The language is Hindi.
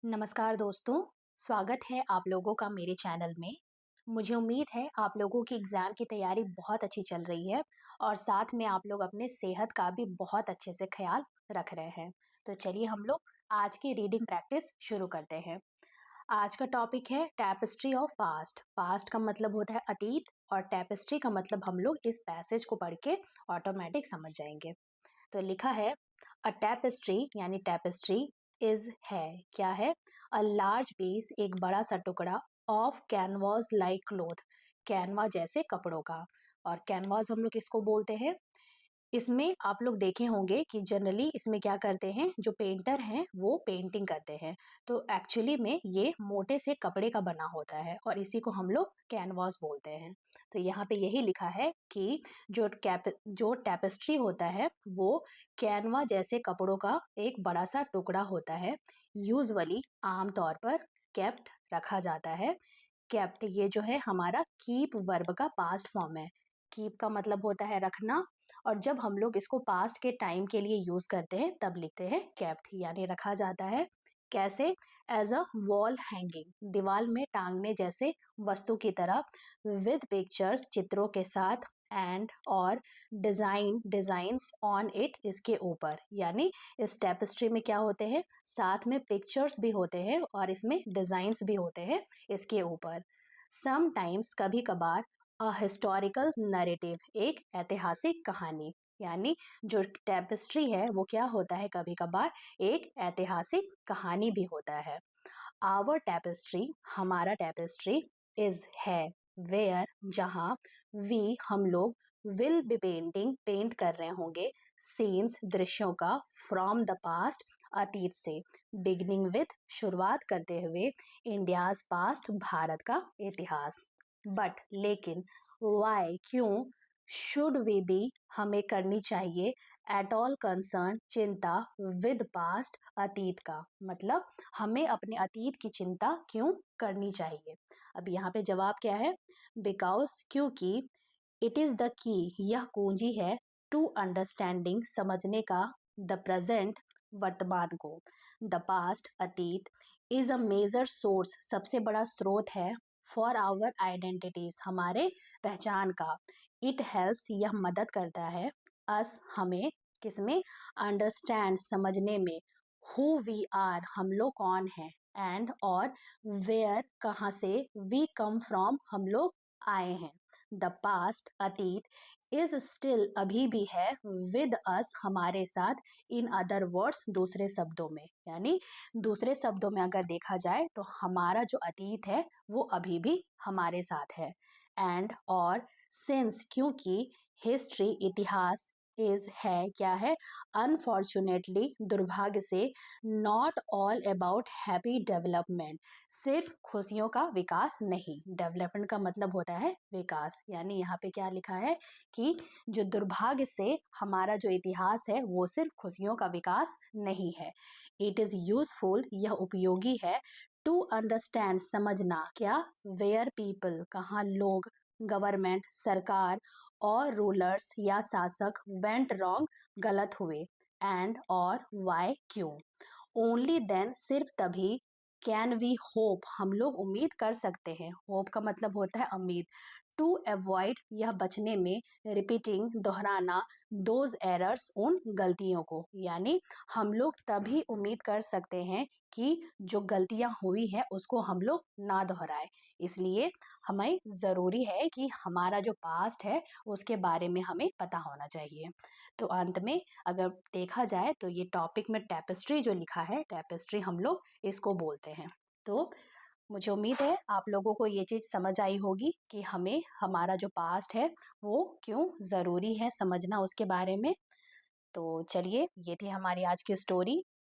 नमस्कार दोस्तों, स्वागत है आप लोगों का मेरे चैनल में। मुझे उम्मीद है आप लोगों की एग्ज़ाम की तैयारी बहुत अच्छी चल रही है और साथ में आप लोग अपने सेहत का भी बहुत अच्छे से ख़्याल रख रहे हैं। तो चलिए हम लोग आज की रीडिंग प्रैक्टिस शुरू करते हैं। आज का टॉपिक है टैपेस्ट्री ऑफ पास्ट। पास्ट का मतलब होता है अतीत और टैपेस्ट्री का मतलब हम लोग इस पैसेज को पढ़ के ऑटोमेटिक समझ जाएंगे। तो लिखा है अ टैपेस्ट्री यानी टैपेस्ट्री इज है क्या है अ लार्ज पीस एक बड़ा सा टुकड़ा of canvas like cloth Canva जैसे कपड़ों का। और कैनवास हम लोग इसको बोलते हैं। इसमें आप लोग देखे होंगे कि जनरली इसमें क्या करते हैं, जो पेंटर हैं वो पेंटिंग करते हैं। तो एक्चुअली में ये मोटे से कपड़े का बना होता है और इसी को हम लोग कैनवास बोलते हैं। तो यहाँ पे यही लिखा है कि जो टैपेस्ट्री होता है वो कैनवा जैसे कपड़ों का एक बड़ा सा टुकड़ा होता है। यूजुअली आमतौर पर केप्ट रखा जाता है। केप्ट ये जो है हमारा कीप वर्ब का पास्ट फॉर्म है। कीप का मतलब होता है रखना और जब हम लोग इसको पास्ट के टाइम के लिए यूज करते हैं तब लिखते हैं केप्ट यानी रखा जाता है। कैसे? एज अ वॉल हैंगिंग दीवार में टांगने जैसे वस्तु की तरह, विद पिक्चर्स चित्रों के साथ, एंड और डिजाइन्स ऑन इट इसके ऊपर। यानी इस टेपेस्ट्री में क्या होते हैं, साथ में पिक्चर्स भी होते हैं और इसमें डिजाइन्स भी होते हैं इसके ऊपर। समटाइम्स कभी कभार अ हिस्टोरिकल नरेटिव एक ऐतिहासिक कहानी, यानी जो टेपेस्ट्री है वो क्या होता है, कभी कभार एक ऐतिहासिक कहानी भी होता है। आवर टेपेस्ट्री हमारा टेपेस्ट्री इज है वेयर जहाँ वी हम लोग विल बी पेंट कर रहे होंगे सीन्स दृश्यों का फ्रॉम द पास्ट अतीत से, बिगनिंग विथ शुरुआत करते हुए इंडियाज पास्ट भारत का इतिहास। बट लेकिन वाई क्यों, शुड वी बी हमें करनी चाहिए, एट ऑल कंसर्न चिंता विद पास्ट अतीत का मतलब हमें अपने अतीत की चिंता क्यों करनी चाहिए। अब यहाँ पे जवाब क्या है, बिकॉज क्योंकि इट इज द की यह कुंजी है, टू अंडरस्टैंडिंग समझने का, द प्रेजेंट वर्तमान को, द पास्ट अतीत, इज अ मेजर सोर्स सबसे बड़ा स्रोत है, फॉर आवर आइडेंटिटीज हमारे पहचान का, इट हेल्प्स यह मदद करता है, अस हमें किसमें, अंडरस्टैंड समझने में, हु वी आर हम लोग कौन है, एंड और वेयर कहाँ से, वी कम फ्रॉम हम लोग आए हैं। द पास्ट अतीत इज स्टिल अभी भी है, विद अस हमारे साथ, इन अदर वर्ड्स दूसरे शब्दों में, यानी दूसरे शब्दों में अगर देखा जाए तो हमारा जो अतीत है वो अभी भी हमारे साथ है। एंड और सिंस क्योंकि हिस्ट्री इतिहास इज है क्या है, अनफॉर्चुनेटली दुर्भाग्य से, not all about happy development सिर्फ खुशियों का विकास नहीं, डेवलपमेंट का मतलब होता है विकास। यानी यहाँ पे क्या लिखा है कि जो दुर्भाग्य से हमारा जो इतिहास है वो सिर्फ खुशियों का विकास नहीं है। इट इज यूजफुल यह उपयोगी है, टू अंडरस्टैंड समझना क्या, वेयर पीपल कहाँ लोग, गवर्नमेंट सरकार, और रूलर्स या शासक, वेंट रॉन्ग गलत हुए, एंड और वाई क्यों, ओनली देन सिर्फ तभी, कैन वी होप हम लोग उम्मीद कर सकते हैं, होप का मतलब होता है उम्मीद, टू अवॉइड यह बचने में, रिपीटिंग दोहराना, दोज एरर्स उन गलतियों को, यानी हम लोग तभी उम्मीद कर सकते हैं कि जो गलतियां हुई है उसको हम लोग ना दोहराए। इसलिए हमें ज़रूरी है कि हमारा जो पास्ट है उसके बारे में हमें पता होना चाहिए। तो अंत में अगर देखा जाए तो ये टॉपिक में टैपेस्ट्री जो लिखा है, टैपेस्ट्री हम लोग इसको बोलते हैं। तो मुझे उम्मीद है आप लोगों को ये चीज़ समझ आई होगी कि हमें हमारा जो पास्ट है वो क्यों ज़रूरी है समझना उसके बारे में। तो चलिए ये थी हमारी आज की स्टोरी।